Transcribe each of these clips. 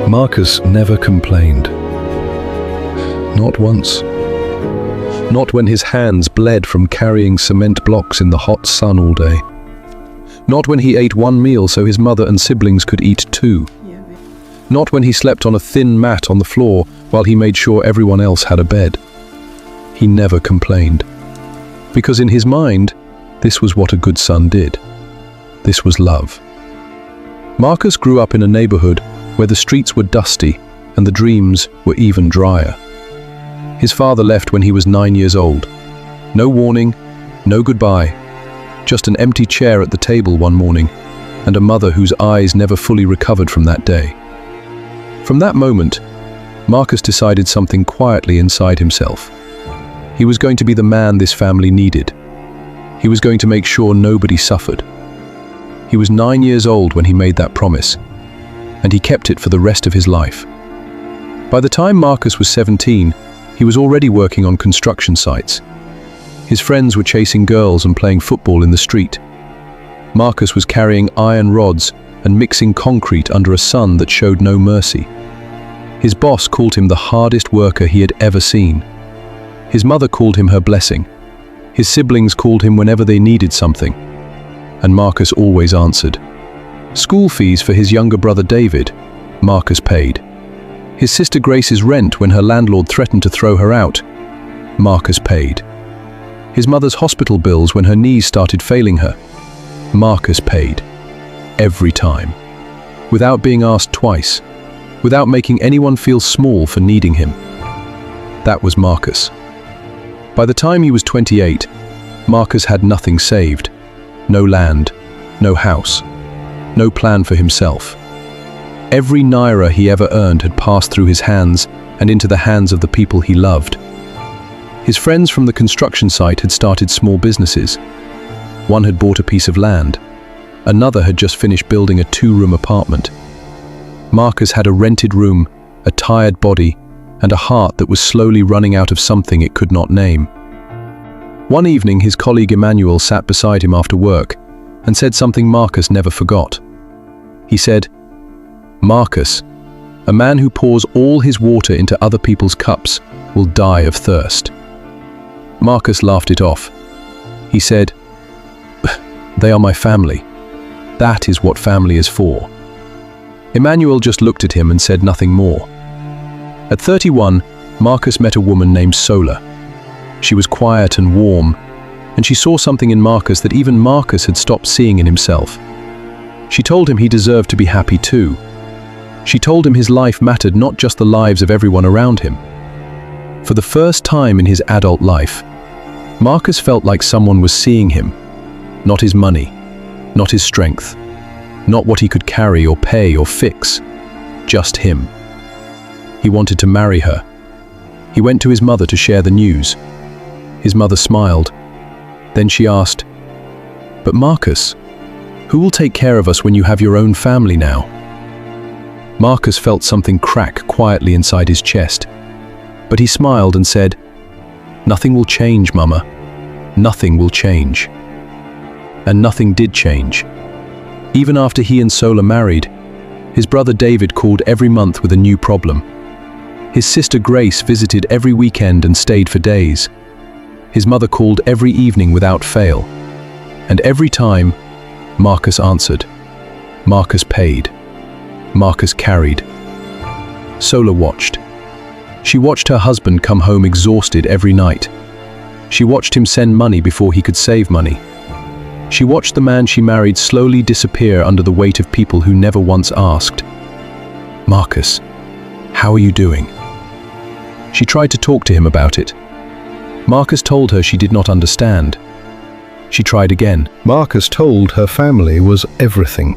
Marcus never complained. Not once. Not when his hands bled from carrying cement blocks in the hot sun all day. Not when he ate one meal so his mother and siblings could eat two. Not when he slept on a thin mat on the floor while he made sure everyone else had a bed. He never complained. Because in his mind, this was what a good son did. This was love. Marcus grew up in a neighborhood where the streets were dusty and the dreams were even drier. His father left when he was 9 years old. No warning, no goodbye. Just an empty chair at the table one morning, and a mother whose eyes never fully recovered from that day. From that moment, Marcus decided something quietly inside himself. He was going to be the man this family needed. He was going to make sure nobody suffered. He was 9 years old when he made that promise, and he kept it for the rest of his life. By the time Marcus was 17, he was already working on construction sites. His friends were chasing girls and playing football in the street. Marcus was carrying iron rods and mixing concrete under a sun that showed no mercy. His boss called him the hardest worker he had ever seen. His mother called him her blessing. His siblings called him whenever they needed something. And Marcus always answered. School fees for his younger brother David, Marcus paid. His sister Grace's rent when her landlord threatened to throw her out, Marcus paid. His mother's hospital bills when her knees started failing her, Marcus paid. Every time. Without being asked twice. Without making anyone feel small for needing him. That was Marcus. By the time he was 28, Marcus had nothing saved. No land, no house, no plan for himself. Every naira he ever earned had passed through his hands and into the hands of the people he loved. His friends from the construction site had started small businesses. One had bought a piece of land. Another had just finished building a 2-room apartment. Marcus had a rented room, a tired body, and a heart that was slowly running out of something it could not name. One evening, his colleague Emmanuel sat beside him after work and said something Marcus never forgot. He said, Marcus, a man who pours all his water into other people's cups will die of thirst. Marcus laughed it off. He said, they are my family. That is what family is for. Emmanuel just looked at him and said nothing more. At 31, Marcus met a woman named Sola. She was quiet and warm, and she saw something in Marcus that even Marcus had stopped seeing in himself. She told him he deserved to be happy too. She told him his life mattered, not just the lives of everyone around him. For the first time in his adult life, Marcus felt like someone was seeing him. Not his money, not his strength, not what he could carry or pay or fix, just him. He wanted to marry her. He went to his mother to share the news. His mother smiled. Then she asked, "But Marcus, who will take care of us when you have your own family now?" Marcus felt something crack quietly inside his chest, but he smiled and said, "Nothing will change, Mama. Nothing will change." And nothing did change. Even after he and Sola married, his brother David called every month with a new problem. His sister Grace visited every weekend and stayed for days. His mother called every evening without fail. And every time, Marcus answered. Marcus paid. Marcus carried. Sola watched. She watched her husband come home exhausted every night. She watched him send money before he could save money. She watched the man she married slowly disappear under the weight of people who never once asked, "Marcus, how are you doing?" She tried to talk to him about it. Marcus told her she did not understand. She tried again. Marcus told her family was everything.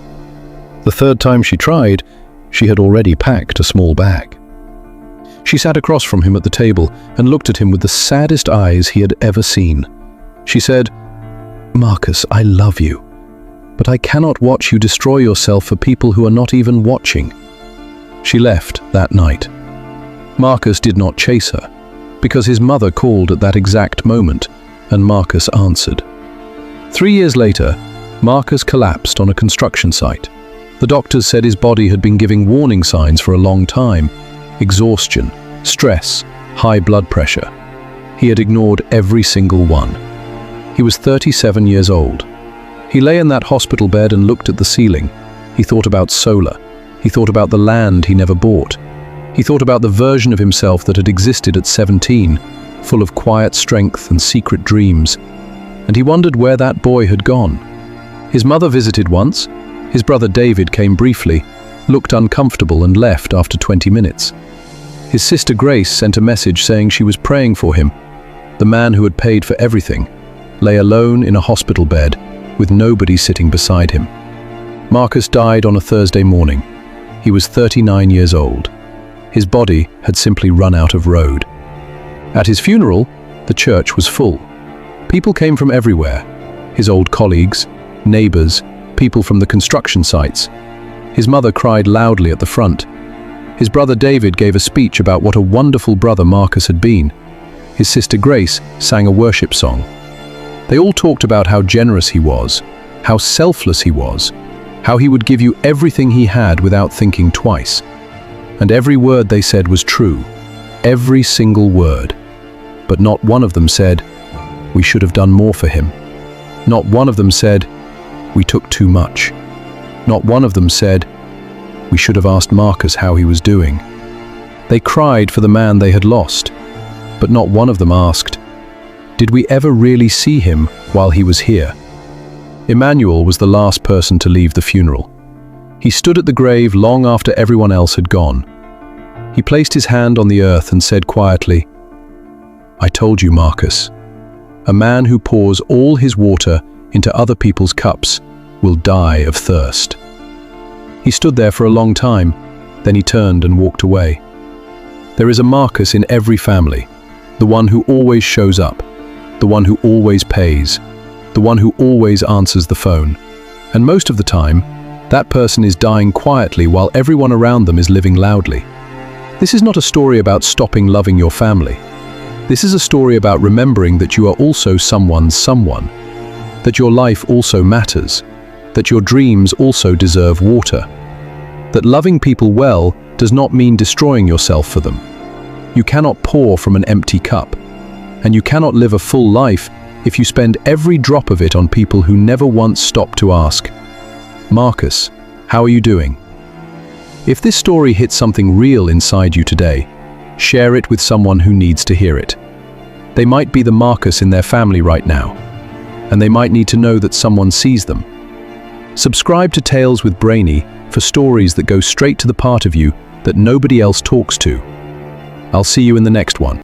The third time she tried, she had already packed a small bag. She sat across from him at the table and looked at him with the saddest eyes he had ever seen. She said, "Marcus, I love you, but I cannot watch you destroy yourself for people who are not even watching." She left that night. Marcus did not chase her, because his mother called at that exact moment, and Marcus answered. 3 years later, Marcus collapsed on a construction site. The doctors said his body had been giving warning signs for a long time: exhaustion, stress, high blood pressure. He had ignored every single one. He was 37 years old. He lay in that hospital bed and looked at the ceiling. He thought about solar. He thought about the land he never bought. He thought about the version of himself that had existed at 17, full of quiet strength and secret dreams. And he wondered where that boy had gone. His mother visited once. His brother David came briefly, looked uncomfortable and left after 20 minutes. His sister Grace sent a message saying she was praying for him. The man who had paid for everything lay alone in a hospital bed with nobody sitting beside him. Marcus died on a Thursday morning. He was 39 years old. His body had simply run out of road. At his funeral, the church was full. People came from everywhere: his old colleagues, neighbors, people from the construction sites. His mother cried loudly at the front. His brother David gave a speech about what a wonderful brother Marcus had been. His sister Grace sang a worship song. They all talked about how generous he was, how selfless he was, how he would give you everything he had without thinking twice. And every word they said was true, every single word. But not one of them said, "We should have done more for him." Not one of them said, "We took too much." Not one of them said, "We should have asked Marcus how he was doing." They cried for the man they had lost, but not one of them asked, "Did we ever really see him while he was here?" Emmanuel was the last person to leave the funeral. He stood at the grave long after everyone else had gone. He placed his hand on the earth and said quietly, "I told you, Marcus. A man who pours all his water into other people's cups will die of thirst." He stood there for a long time, then he turned and walked away. There is a Marcus in every family, the one who always shows up, the one who always pays, the one who always answers the phone. And most of the time, that person is dying quietly while everyone around them is living loudly. This is not a story about stopping loving your family. This is a story about remembering that you are also someone's someone, that your life also matters, that your dreams also deserve water, that loving people well does not mean destroying yourself for them. You cannot pour from an empty cup, and you cannot live a full life if you spend every drop of it on people who never once stopped to ask, "Marcus, how are you doing?" If this story hits something real inside you today, share it with someone who needs to hear it. They might be the Marcus in their family right now, and they might need to know that someone sees them. Subscribe to Tales with Brainy for stories that go straight to the part of you that nobody else talks to. I'll see you in the next one.